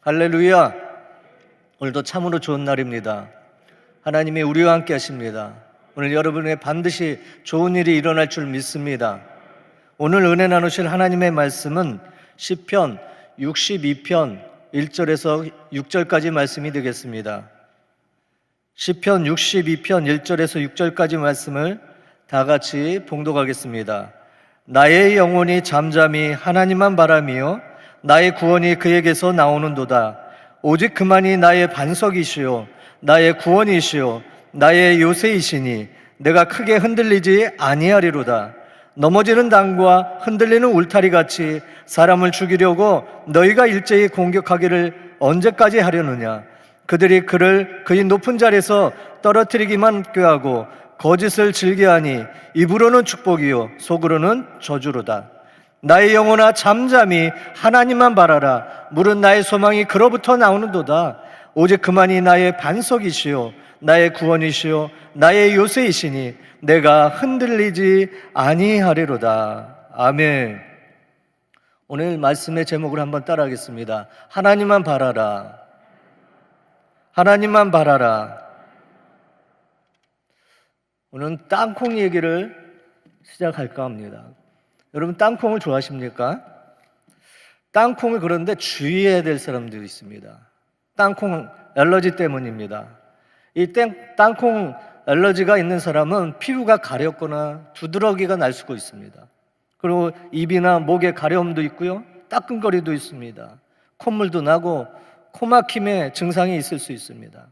할렐루야. 오늘도 참으로 좋은 날입니다. 하나님이 우리와 함께 하십니다. 오늘 여러분에게 반드시 좋은 일이 일어날 줄 믿습니다. 오늘 은혜 나누실 하나님의 말씀은 시편 62편 1절에서 6절까지 말씀이 되겠습니다. 시편 62편 1절에서 6절까지 말씀을 다 같이 봉독하겠습니다. 나의 영혼이 잠잠히 하나님만 바라며 나의 구원이 그에게서 나오는도다. 오직 그만이 나의 반석이시요 나의 구원이시요 나의 요새이시니 내가 크게 흔들리지 아니하리로다. 넘어지는 당과 흔들리는 울타리같이 사람을 죽이려고 너희가 일제히 공격하기를 언제까지 하려느냐. 그들이 그를 그의 높은 자리에서 떨어뜨리기만 꾀하고 거짓을 즐겨하니 입으로는 축복이요 속으로는 저주로다. 나의 영혼아 잠잠히 하나님만 바라라. 물은 나의 소망이 그로부터 나오는도다. 오직 그만이 나의 반석이시요 나의 구원이시요 나의 요새이시니 내가 흔들리지 아니하리로다. 아멘. 오늘 말씀의 제목을 한번 따라하겠습니다. 하나님만 바라라. 하나님만 바라라. 오늘은 땅콩 얘기를 시작할까 합니다. 여러분 땅콩을 좋아하십니까? 땅콩을 그런데 주의해야 될 사람들이 있습니다. 땅콩 알러지 때문입니다. 이 땅콩 알러지가 있는 사람은 피부가 가렵거나 두드러기가 날 수가 있습니다. 그리고 입이나 목에 가려움도 있고요, 따끔거리도 있습니다. 콧물도 나고 코막힘의 증상이 있을 수 있습니다.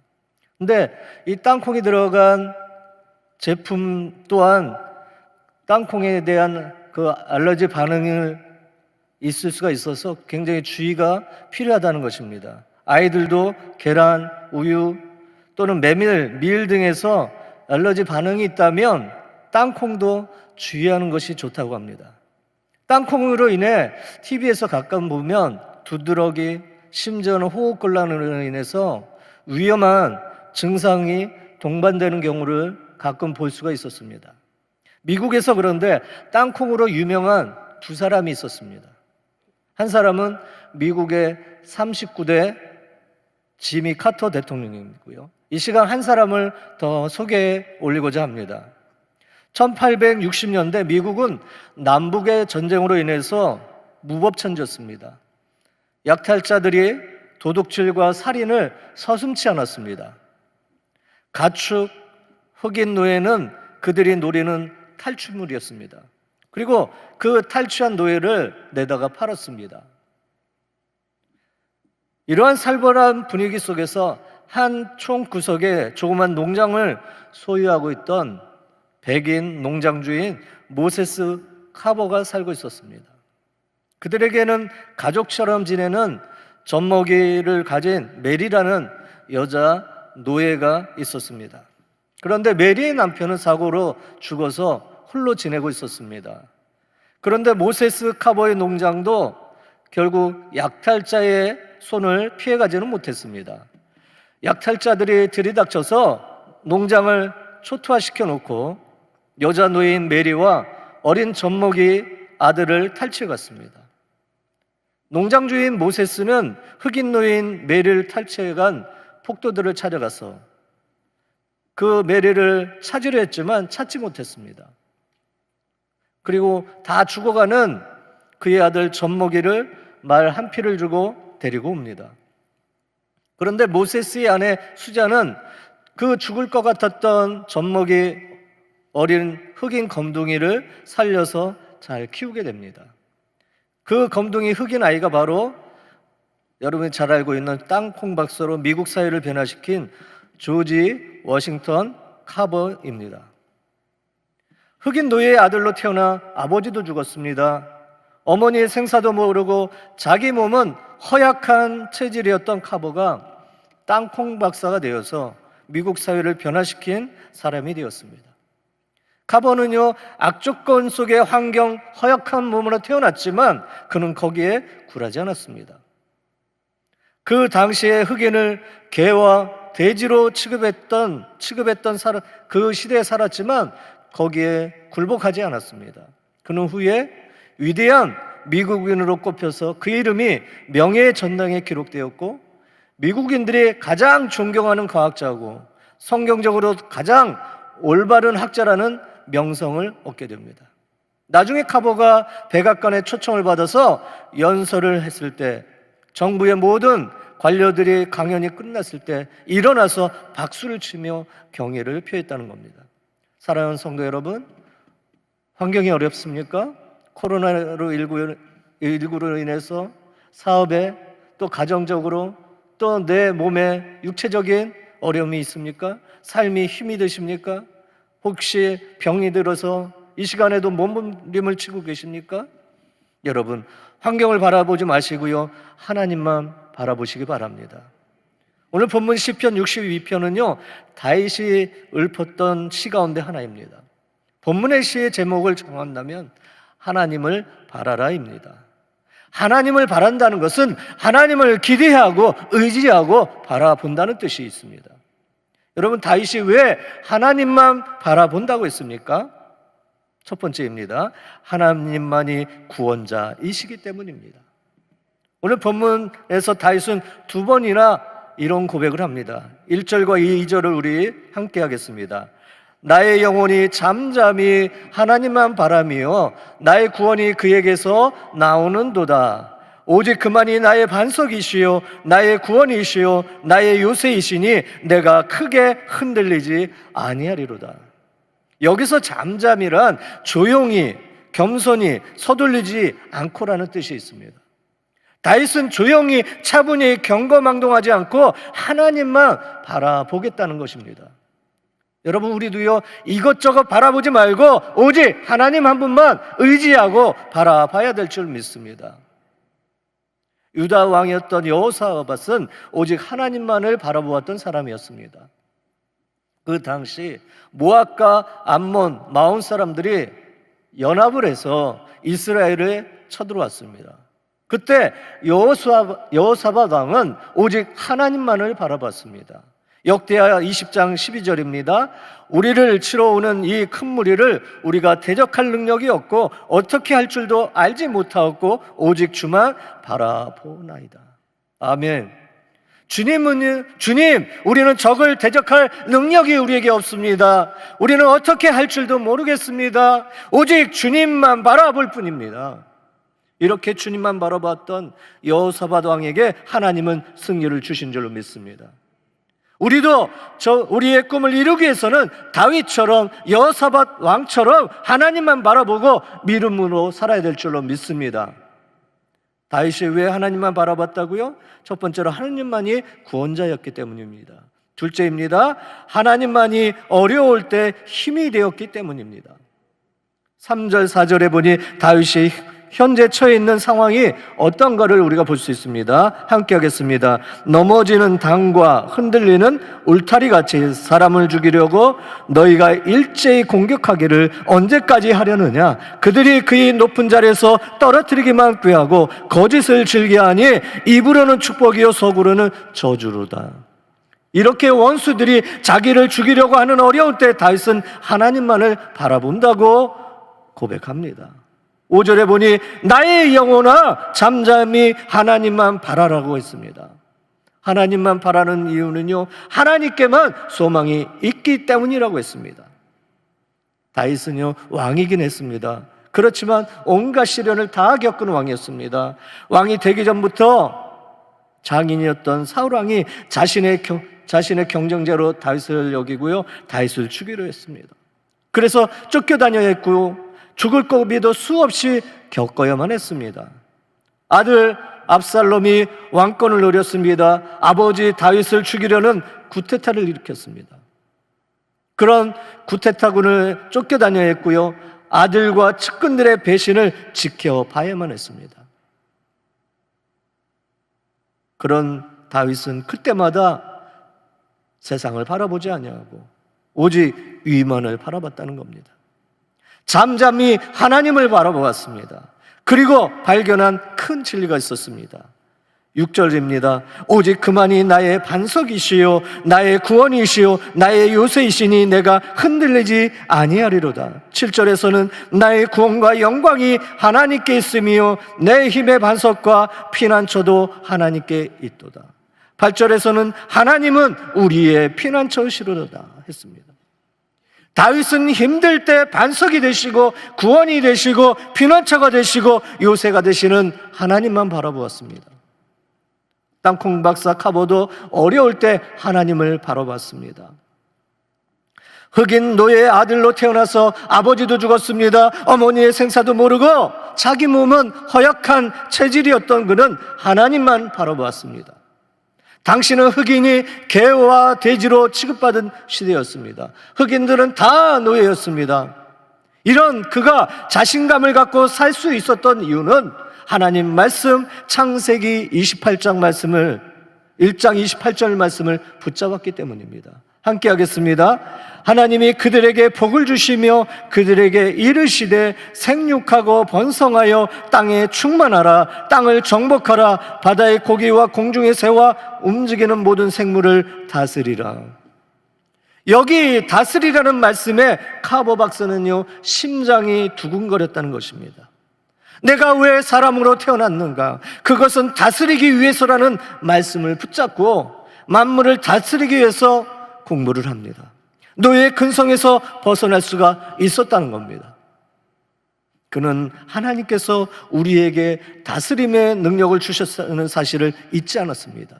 근데 이 땅콩이 들어간 제품 또한 땅콩에 대한 그 알러지 반응이 있을 수가 있어서 굉장히 주의가 필요하다는 것입니다. 아이들도 계란, 우유 또는 메밀, 밀 등에서 알러지 반응이 있다면 땅콩도 주의하는 것이 좋다고 합니다. 땅콩으로 인해 TV에서 가끔 보면 두드러기, 심지어는 호흡곤란으로 인해서 위험한 증상이 동반되는 경우를 가끔 볼 수가 있었습니다. 미국에서 그런데 땅콩으로 유명한 두 사람이 있었습니다. 한 사람은 미국의 39대 지미 카터 대통령이고요. 이 시간 한 사람을 더 소개해 올리고자 합니다. 1860년대 미국은 남북의 전쟁으로 인해서 무법천지였습니다. 약탈자들이 도둑질과 살인을 서슴지 않았습니다. 가축, 흑인 노예는 그들이 노리는 탈취물이었습니다. 그리고 그 탈취한 노예를 내다가 팔았습니다. 이러한 살벌한 분위기 속에서 한 총 구석에 조그만 농장을 소유하고 있던 백인 농장주인 모세스 카버가 살고 있었습니다. 그들에게는 가족처럼 지내는 젖먹이를 가진 메리라는 여자 노예가 있었습니다. 그런데 메리의 남편은 사고로 죽어서 홀로 지내고 있었습니다. 그런데 모세스 카버의 농장도 결국 약탈자의 손을 피해가지는 못했습니다. 약탈자들이 들이닥쳐서 농장을 초토화시켜 놓고 여자 노예인 메리와 어린 젖먹이 아들을 탈취해갔습니다. 농장 주인 모세스는 흑인 노예인 메리를 탈취해간 폭도들을 찾아가서 그 메리를 찾으려 했지만 찾지 못했습니다. 그리고 다 죽어가는 그의 아들 젖먹이를 말 한 피를 주고 데리고 옵니다. 그런데 모세스의 아내 수자는 그 죽을 것 같았던 젖먹이 어린 흑인 검둥이를 살려서 잘 키우게 됩니다. 그 검둥이 흑인 아이가 바로 여러분이 잘 알고 있는 땅콩 박사로 미국 사회를 변화시킨 조지 워싱턴 카버입니다. 흑인 노예의 아들로 태어나 아버지도 죽었습니다. 어머니의 생사도 모르고 자기 몸은 허약한 체질이었던 카버가 땅콩 박사가 되어서 미국 사회를 변화시킨 사람이 되었습니다. 카버는요, 악조건 속의 환경, 허약한 몸으로 태어났지만 그는 거기에 굴하지 않았습니다. 그 당시에 흑인을 개와 돼지로 취급했던 그 시대에 살았지만 거기에 굴복하지 않았습니다. 그는 후에 위대한 미국인으로 꼽혀서 그 이름이 명예의 전당에 기록되었고, 미국인들이 가장 존경하는 과학자고 성경적으로 가장 올바른 학자라는 명성을 얻게 됩니다. 나중에 카보가 백악관의 초청을 받아서 연설을 했을 때, 정부의 모든 관료들이 강연이 끝났을 때 일어나서 박수를 치며 경의를 표했다는 겁니다. 사랑하는 성도 여러분, 환경이 어렵습니까? 코로나19로 인해서 사업에, 또 가정적으로, 또 내 몸에 육체적인 어려움이 있습니까? 삶이 힘이 드십니까? 혹시 병이 들어서 이 시간에도 몸부림을 치고 계십니까? 여러분, 환경을 바라보지 마시고요, 하나님만 바라보시기 바랍니다. 오늘 본문 시편 62편은요 다윗이 읊었던 시 가운데 하나입니다. 본문의 시의 제목을 정한다면 하나님을 바라라입니다. 하나님을 바란다는 것은 하나님을 기대하고 의지하고 바라본다는 뜻이 있습니다. 여러분, 다윗이 왜 하나님만 바라본다고 했습니까? 첫 번째입니다. 하나님만이 구원자이시기 때문입니다. 오늘 본문에서 다윗은 두 번이나 이런 고백을 합니다. 1절과 2절을 우리 함께 하겠습니다. 나의 영혼이 잠잠히 하나님만 바라며 나의 구원이 그에게서 나오는도다. 오직 그만이 나의 반석이시요 나의 구원이시요 나의 요새이시니 내가 크게 흔들리지 아니하리로다. 여기서 잠잠이란 조용히, 겸손히, 서둘리지 않고라는 뜻이 있습니다. 다윗은 조용히, 차분히, 경거망동하지 않고 하나님만 바라보겠다는 것입니다. 여러분, 우리도요 이것저것 바라보지 말고 오직 하나님 한 분만 의지하고 바라봐야 될 줄 믿습니다. 유다 왕이었던 여호사밧은 오직 하나님만을 바라보았던 사람이었습니다. 그 당시 모압과 암몬, 마온 사람들이 연합을 해서 이스라엘에 쳐들어왔습니다. 그때 여호사밧 왕은 오직 하나님만을 바라봤습니다. 역대하 20장 12절입니다. 우리를 치러 오는 이 큰 무리를 우리가 대적할 능력이 없고 어떻게 할 줄도 알지 못하였고 오직 주만 바라보나이다. 아멘. 주님, 우리는 적을 대적할 능력이 우리에게 없습니다. 우리는 어떻게 할 줄도 모르겠습니다. 오직 주님만 바라볼 뿐입니다. 이렇게 주님만 바라봤던 여호사밧 왕에게 하나님은 승리를 주신 줄로 믿습니다. 우리도 우리의 꿈을 이루기 위해서는 다윗처럼, 여호사밧 왕처럼 하나님만 바라보고 믿음으로 살아야 될 줄로 믿습니다. 다윗이 왜 하나님만 바라봤다고요? 첫 번째로 하나님만이 구원자였기 때문입니다. 둘째입니다. 하나님만이 어려울 때 힘이 되었기 때문입니다. 3절 4절에 보니 다윗이 현재 처해 있는 상황이 어떤가를 우리가 볼 수 있습니다. 함께 하겠습니다. 넘어지는 당과 흔들리는 울타리같이 사람을 죽이려고 너희가 일제히 공격하기를 언제까지 하려느냐? 그들이 그의 높은 자리에서 떨어뜨리기만 꾀하고 거짓을 즐겨하니 입으로는 축복이요 속으로는 저주로다. 이렇게 원수들이 자기를 죽이려고 하는 어려운 때 다윗은 하나님만을 바라본다고 고백합니다. 5절에 보니 나의 영혼아 잠잠히 하나님만 바라라고 했습니다. 하나님만 바라는 이유는요, 하나님께만 소망이 있기 때문이라고 했습니다. 다윗은요 왕이긴 했습니다. 그렇지만 온갖 시련을 다 겪은 왕이었습니다. 왕이 되기 전부터 장인이었던 사울 왕이 자신의 경쟁자로 다윗을 여기고요, 다윗을 죽이려 했습니다. 그래서 쫓겨다녀야 했고요, 죽을 고비도 수없이 겪어야만 했습니다. 아들 압살롬이 왕권을 노렸습니다. 아버지 다윗을 죽이려는 구테타를 일으켰습니다. 그런 구테타군을 쫓겨다녀야 했고요, 아들과 측근들의 배신을 지켜봐야만 했습니다. 그런 다윗은 그때마다 세상을 바라보지 아니하고 오직 위만을 바라봤다는 겁니다. 잠잠히 하나님을 바라보았습니다. 그리고 발견한 큰 진리가 있었습니다. 6절입니다. 오직 그만이 나의 반석이시요 나의 구원이시요 나의 요새이시니 내가 흔들리지 아니하리로다. 7절에서는 나의 구원과 영광이 하나님께 있으며 내 힘의 반석과 피난처도 하나님께 있도다. 8절에서는 하나님은 우리의 피난처시로다 했습니다. 다윗은 힘들 때 반석이 되시고 구원이 되시고 피난처가 되시고 요새가 되시는 하나님만 바라보았습니다. 땅콩 박사 카보도 어려울 때 하나님을 바라봤습니다. 흑인 노예의 아들로 태어나서 아버지도 죽었습니다. 어머니의 생사도 모르고 자기 몸은 허약한 체질이었던 그는 하나님만 바라보았습니다. 당시는 흑인이 개와 돼지로 취급받은 시대였습니다. 흑인들은 다 노예였습니다. 이런 그가 자신감을 갖고 살 수 있었던 이유는 하나님 말씀 창세기 28장 말씀을 1장 28절 말씀을 붙잡았기 때문입니다. 함께 하겠습니다. 하나님이 그들에게 복을 주시며 그들에게 이르시되 생육하고 번성하여 땅에 충만하라. 땅을 정복하라. 바다의 고기와 공중의 새와 움직이는 모든 생물을 다스리라. 여기 다스리라는 말씀에 카보 박사는요 심장이 두근거렸다는 것입니다. 내가 왜 사람으로 태어났는가? 그것은 다스리기 위해서라는 말씀을 붙잡고 만물을 다스리기 위해서 공부를 합니다. 노예의 근성에서 벗어날 수가 있었다는 겁니다. 그는 하나님께서 우리에게 다스림의 능력을 주셨다는 사실을 잊지 않았습니다.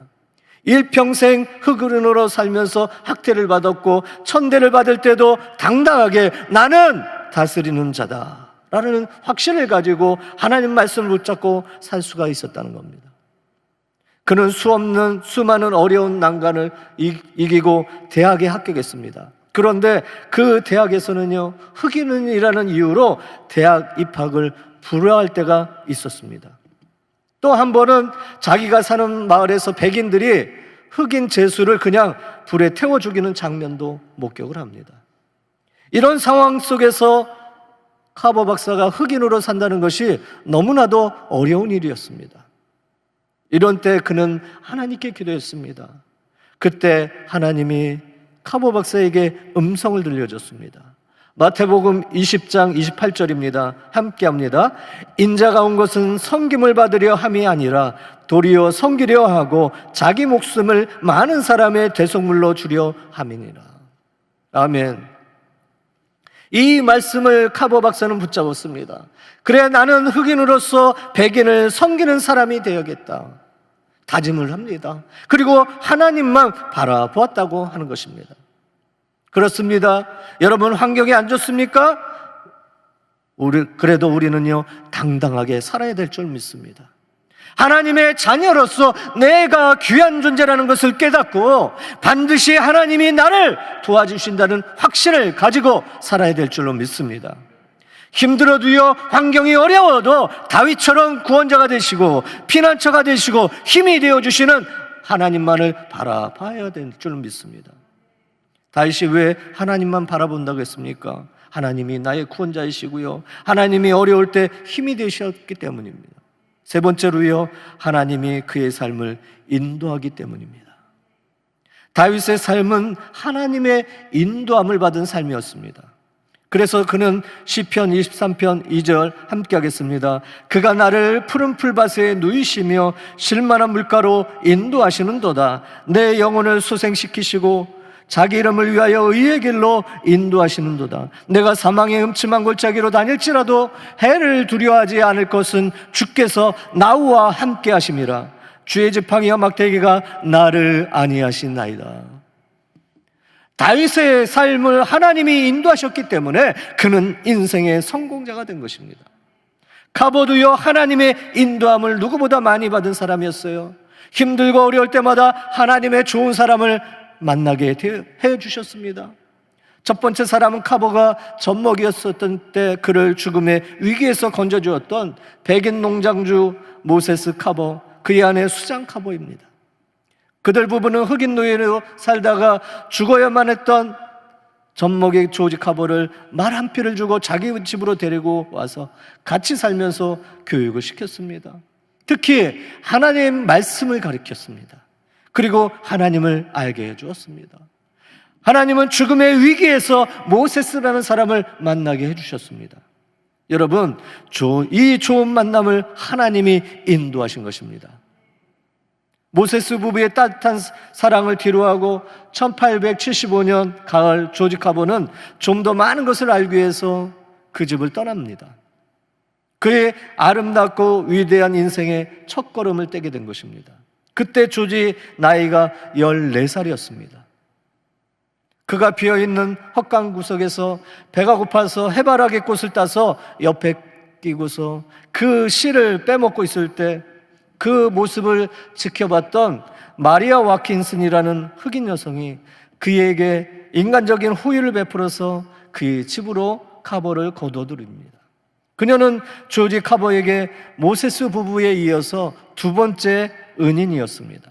일평생 흑인으로 살면서 학대를 받았고 천대를 받을 때도 당당하게 나는 다스리는 자다 라는 확신을 가지고 하나님 말씀을 붙잡고 살 수가 있었다는 겁니다. 그는 수많은 어려운 난관을 이기고 대학에 합격했습니다. 그런데 그 대학에서는요 흑인이라는 이유로 대학 입학을 불허할 때가 있었습니다. 또 한 번은 자기가 사는 마을에서 백인들이 흑인 죄수를 그냥 불에 태워 죽이는 장면도 목격을 합니다. 이런 상황 속에서 카보 박사가 흑인으로 산다는 것이 너무나도 어려운 일이었습니다. 이런 때 그는 하나님께 기도했습니다. 그때 하나님이 카보 박사에게 음성을 들려줬습니다. 마태복음 20장 28절입니다. 함께 합니다. 인자가 온 것은 섬김을 받으려 함이 아니라 도리어 섬기려 하고 자기 목숨을 많은 사람의 대속물로 주려 함이니라. 아멘. 이 말씀을 카보 박사는 붙잡았습니다. 그래 나는 흑인으로서 백인을 섬기는 사람이 되어야겠다 다짐을 합니다. 그리고 하나님만 바라보았다고 하는 것입니다. 그렇습니다. 여러분 환경이 안 좋습니까? 그래도 우리는요 당당하게 살아야 될 줄 믿습니다. 하나님의 자녀로서 내가 귀한 존재라는 것을 깨닫고 반드시 하나님이 나를 도와주신다는 확신을 가지고 살아야 될 줄로 믿습니다. 힘들어도요 환경이 어려워도 다윗처럼 구원자가 되시고 피난처가 되시고 힘이 되어주시는 하나님만을 바라봐야 될 줄 믿습니다. 다윗이 왜 하나님만 바라본다고 했습니까? 하나님이 나의 구원자이시고요 하나님이 어려울 때 힘이 되셨기 때문입니다. 세 번째로요 하나님이 그의 삶을 인도하기 때문입니다. 다윗의 삶은 하나님의 인도함을 받은 삶이었습니다. 그래서 그는 시편 23편 2절 함께 하겠습니다. 그가 나를 푸른 풀밭에 누이시며 실만한 물가로 인도하시는도다. 내 영혼을 소생시키시고 자기 이름을 위하여 의의 길로 인도하시는도다. 내가 사망의 음침한 골짜기로 다닐지라도 해를 두려워하지 않을 것은 주께서 나와 함께 하심이라. 주의 지팡이와 막대기가 나를 안위하시나이다. 다윗의 삶을 하나님이 인도하셨기 때문에 그는 인생의 성공자가 된 것입니다. 카보도요 하나님의 인도함을 누구보다 많이 받은 사람이었어요. 힘들고 어려울 때마다 하나님의 좋은 사람을 만나게 해주셨습니다. 첫 번째 사람은 카보가 젖먹이였었던 때 그를 죽음의 위기에서 건져주었던 백인 농장주 모세스 카보, 그의 아내 수장 카보입니다. 그들 부부는 흑인 노예로 살다가 죽어야만 했던 젖먹이 조지 카보를 말 한 피를 주고 자기 집으로 데리고 와서 같이 살면서 교육을 시켰습니다. 특히 하나님 말씀을 가르쳤습니다. 그리고 하나님을 알게 해주었습니다. 하나님은 죽음의 위기에서 모세스라는 사람을 만나게 해주셨습니다. 여러분, 이 좋은 만남을 하나님이 인도하신 것입니다. 모세스 부부의 따뜻한 사랑을 뒤로하고 1875년 가을 조지 카보는 좀 더 많은 것을 알기 위해서 그 집을 떠납니다. 그의 아름답고 위대한 인생의 첫걸음을 떼게 된 것입니다. 그때 조지 나이가 14살이었습니다. 그가 비어있는 헛강 구석에서 배가 고파서 해바라기 꽃을 따서 옆에 끼고서 그 씨를 빼먹고 있을 때 그 모습을 지켜봤던 마리아 와킨슨이라는 흑인 여성이 그에게 인간적인 호의를 베풀어서 그의 집으로 카보를 거둬들입니다. 그녀는 조지 카보에게 모세스 부부에 이어서 두 번째 은인이었습니다.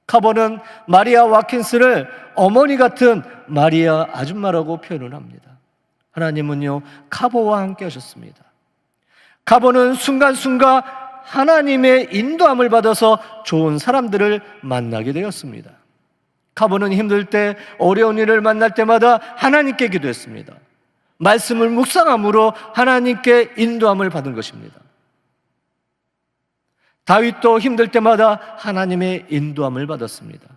카보는 마리아 와킨슨을 어머니 같은 마리아 아줌마라고 표현을 합니다. 하나님은요, 카보와 함께 하셨습니다. 카보는 순간순간 하나님의 인도함을 받아서 좋은 사람들을 만나게 되었습니다. 카보는 힘들 때, 어려운 일을 만날 때마다 하나님께 기도했습니다. 말씀을 묵상함으로 하나님께 인도함을 받은 것입니다. 다윗도 힘들 때마다 하나님의 인도함을 받았습니다.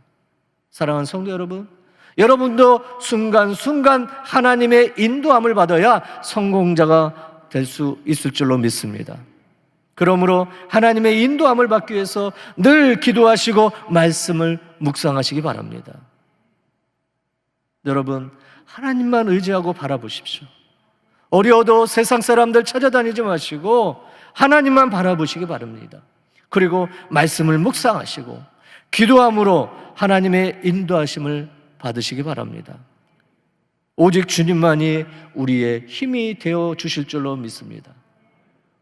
사랑하는 성도 여러분, 여러분도 순간순간 하나님의 인도함을 받아야 성공자가 될 수 있을 줄로 믿습니다. 그러므로 하나님의 인도함을 받기 위해서 늘 기도하시고 말씀을 묵상하시기 바랍니다. 여러분, 하나님만 의지하고 바라보십시오. 어려워도 세상 사람들 찾아다니지 마시고 하나님만 바라보시기 바랍니다. 그리고 말씀을 묵상하시고 기도함으로 하나님의 인도하심을 받으시기 바랍니다. 오직 주님만이 우리의 힘이 되어 주실 줄로 믿습니다.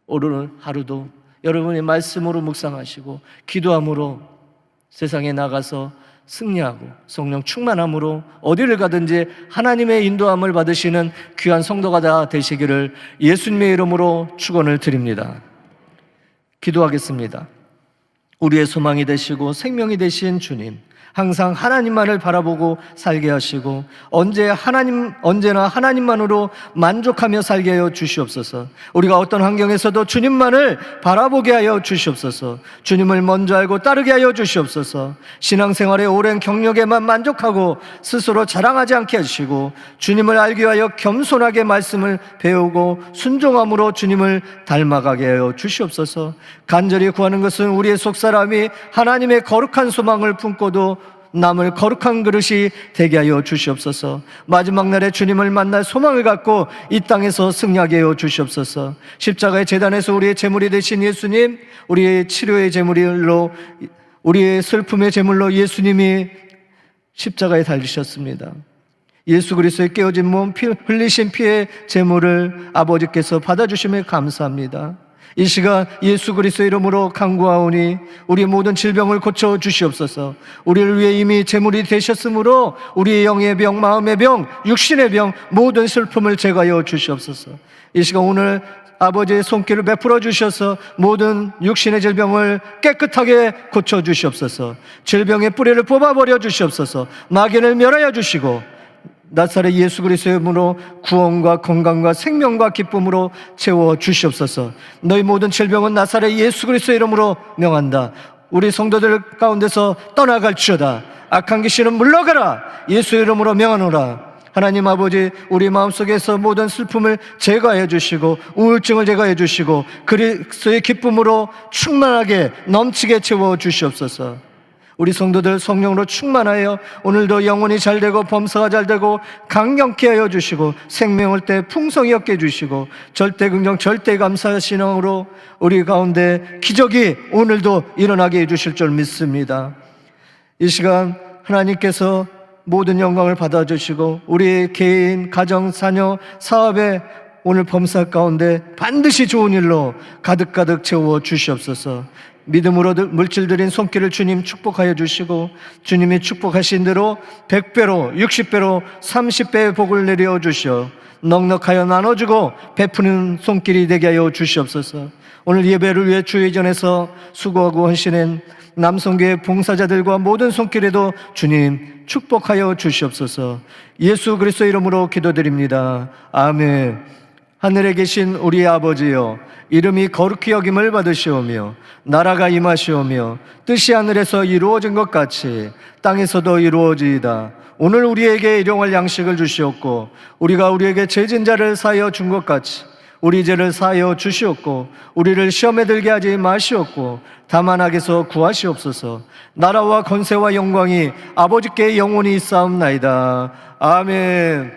오늘 하루도 여러분의 말씀으로 묵상하시고 기도함으로 세상에 나가서 승리하고 성령 충만함으로 어디를 가든지 하나님의 인도함을 받으시는 귀한 성도가 다 되시기를 예수님의 이름으로 축원을 드립니다. 기도하겠습니다. 우리의 소망이 되시고 생명이 되신 주님, 항상 하나님만을 바라보고 살게 하시고 언제나 하나님만으로 만족하며 살게 하여 주시옵소서. 우리가 어떤 환경에서도 주님만을 바라보게 하여 주시옵소서. 주님을 먼저 알고 따르게 하여 주시옵소서. 신앙생활의 오랜 경력에만 만족하고 스스로 자랑하지 않게 하시고 주님을 알기 위하여 겸손하게 말씀을 배우고 순종함으로 주님을 닮아가게 하여 주시옵소서. 간절히 구하는 것은 우리의 속사람이 하나님의 거룩한 소망을 품고도 남을 거룩한 그릇이 되게 하여 주시옵소서. 마지막 날에 주님을 만날 소망을 갖고 이 땅에서 승리하게 하여 주시옵소서. 십자가의 제단에서 우리의 제물이 되신 예수님, 우리의 치료의 제물로, 우리의 슬픔의 제물로 예수님이 십자가에 달리셨습니다. 예수 그리스도의 깨어진 몸, 흘리신 피의 제물을 아버지께서 받아주심에 감사합니다. 이 시간 예수 그리스도 이름으로 간구하오니 우리 모든 질병을 고쳐 주시옵소서. 우리를 위해 이미 제물이 되셨으므로 우리의 영의 병, 마음의 병, 육신의 병, 모든 슬픔을 제거하여 주시옵소서. 이 시간 오늘 아버지의 손길을 베풀어 주셔서 모든 육신의 질병을 깨끗하게 고쳐 주시옵소서. 질병의 뿌리를 뽑아버려 주시옵소서. 마귀를 멸하여 주시고 나사렛 예수 그리스도의 이름으로 구원과 건강과 생명과 기쁨으로 채워 주시옵소서. 너희 모든 질병은 나사렛 예수 그리스도의 이름으로 명한다. 우리 성도들 가운데서 떠나갈지어다. 악한 귀신은 물러가라. 예수의 이름으로 명하노라. 하나님 아버지, 우리 마음속에서 모든 슬픔을 제거해 주시고 우울증을 제거해 주시고 그리스도의 기쁨으로 충만하게 넘치게 채워 주시옵소서. 우리 성도들 성령으로 충만하여 오늘도 영혼이 잘되고 범사가 잘되고 강경케 하여 주시고 생명을 때 풍성히 얻게 해주시고 절대긍정 절대감사 신앙으로 우리 가운데 기적이 오늘도 일어나게 해주실 줄 믿습니다. 이 시간 하나님께서 모든 영광을 받아주시고 우리 개인, 가정, 자녀, 사업에 오늘 범사 가운데 반드시 좋은 일로 가득가득 채워 주시옵소서. 믿음으로 물질들인 손길을 주님 축복하여 주시고 주님이 축복하신 대로 100배로 60배로 30배의 복을 내려 주시어 넉넉하여 나눠주고 베푸는 손길이 되게 하여 주시옵소서. 오늘 예배를 위해 주의 전에서 수고하고 헌신한 남성교회 봉사자들과 모든 손길에도 주님 축복하여 주시옵소서. 예수 그리스도의 이름으로 기도드립니다. 아멘. 하늘에 계신 우리 아버지여, 이름이 거룩히 여김을 받으시오며 나라가 임하시오며 뜻이 하늘에서 이루어진 것 같이 땅에서도 이루어지이다. 오늘 우리에게 일용할 양식을 주시옵고 우리가 우리에게 죄진 자를 사하여 준 것 같이 우리 죄를 사하여 주시옵고 우리를 시험에 들게 하지 마시옵고 다만 악에서 구하시옵소서. 나라와 권세와 영광이 아버지께 영원히 있사옵나이다. 아멘.